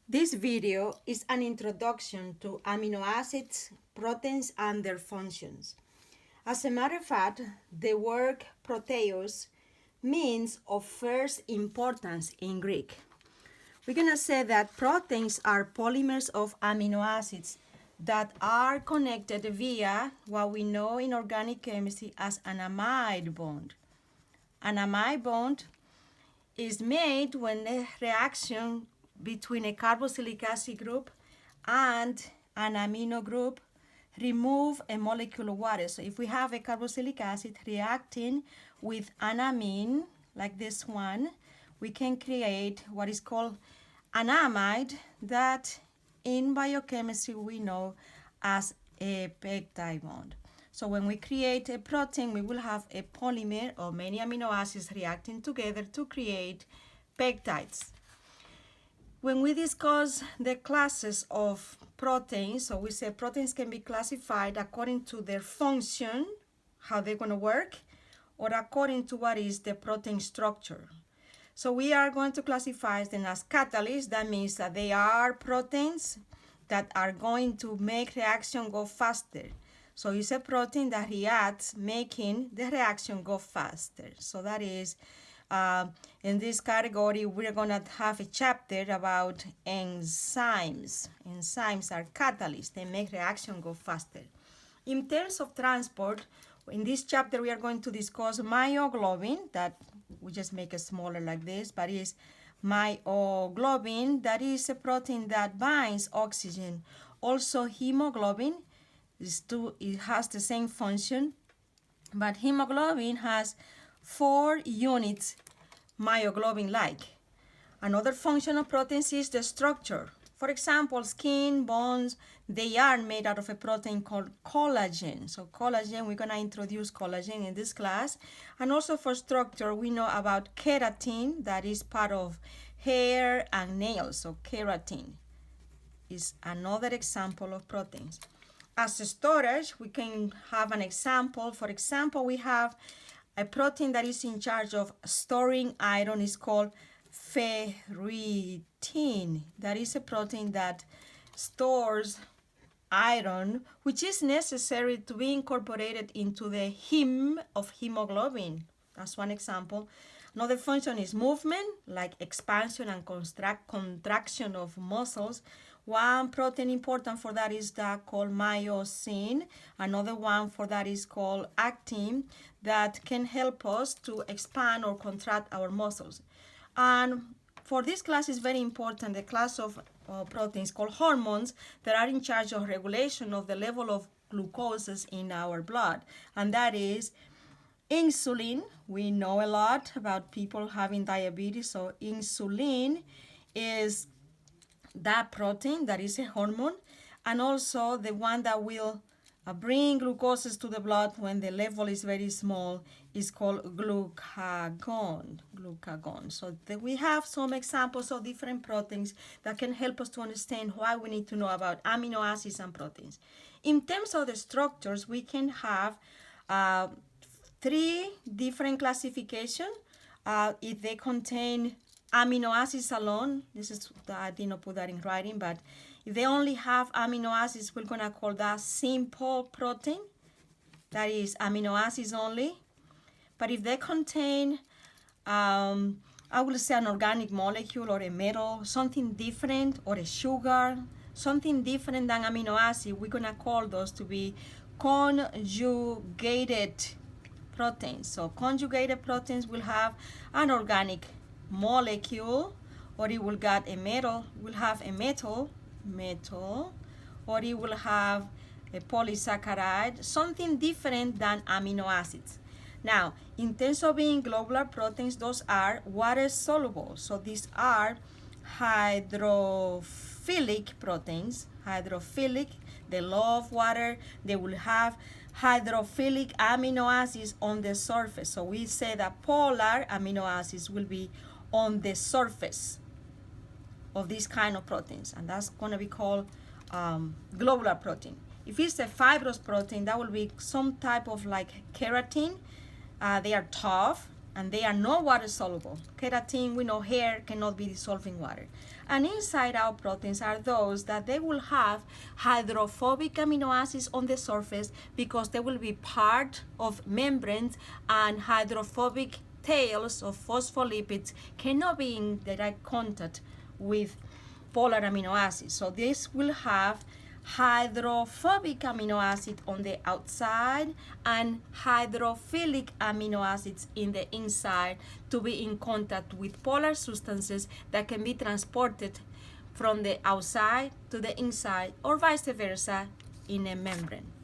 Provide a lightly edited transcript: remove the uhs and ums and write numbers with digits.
This video is an introduction to amino acids, proteins, and their functions. As a matter of fact, the word proteus means of first importance in Greek. We're going to say that proteins are polymers of amino acids that are connected via what we know in organic chemistry as an amide bond. An amide bond is made when a reaction between a carboxylic acid group and an amino group remove a molecule of water. So if we have a carboxylic acid reacting with an amine, like this one, we can create what is called an amide that in biochemistry we know as a peptide bond. So when we create a protein, we will have a polymer of many amino acids reacting together to create peptides. When we discuss the classes of proteins, so we say proteins can be classified according to their function, how they're going to work, or according to what is the protein structure. So we are going to classify them as catalysts. That means that they are proteins that are going to make reaction go faster. So it's a protein that reacts, making the reaction go faster. So that is, in this category, we're going to have a chapter about enzymes. Enzymes are catalysts. They make reaction go faster. In terms of transport, in this chapter, we are going to discuss myoglobin, that we just make it smaller like this, but is myoglobin, that is a protein that binds oxygen. Also, hemoglobin, it has the same function, but hemoglobin has 4 units myoglobin-like. Another function of proteins is the structure. For example, skin, bones, they are made out of a protein called collagen. So collagen, we're going to introduce collagen in this class. And also for structure, we know about keratin, that is part of hair and nails. So keratin is another example of proteins. As a storage, we can have an example. For example, we have a protein that is in charge of storing iron. It's called ferritin. That is a protein that stores iron, which is necessary to be incorporated into the heme of hemoglobin. That's one example. Another function is movement, like expansion and contraction of muscles. One protein important for that is that called myosin. Another one for that is called actin, that can help us to expand or contract our muscles. And for this class is very important, the class of proteins called hormones that are in charge of regulation of the level of glucose in our blood. And that is insulin. We know a lot about people having diabetes. So insulin is that protein that is a hormone, and also the one that will bring glucose to the blood when the level is very small is called glucagon. So we have some examples of different proteins that can help us to understand why we need to know about amino acids and proteins. In terms of the structures, we can have 3 different classifications. If they contain amino acids alone, I did not put that in writing, but if they only have amino acids, we're going to call that simple protein. That is amino acids only. But if they contain, I will say an organic molecule or a metal, something different, or a sugar, something different than amino acid, we're going to call those to be conjugated proteins. So conjugated proteins will have an organic molecule, or it will get a metal, will have a metal, or it will have a polysaccharide, something different than amino acids. Now, in terms of being globular proteins, those are water soluble. So these are hydrophilic proteins. Hydrophilic, they love water. They will have hydrophilic amino acids on the surface. So we say that polar amino acids will be on the surface of these kind of proteins, and that's going to be called globular protein. If it's a fibrous protein, that will be some type of like keratin. They are tough, and they are not water soluble. Keratin, we know hair cannot be dissolved in water. And inside out proteins are those that they will have hydrophobic amino acids on the surface because they will be part of membranes, and hydrophobic tails of phospholipids cannot be in direct contact with polar amino acids. So this will have hydrophobic amino acid on the outside and hydrophilic amino acids in the inside to be in contact with polar substances that can be transported from the outside to the inside or vice versa in a membrane.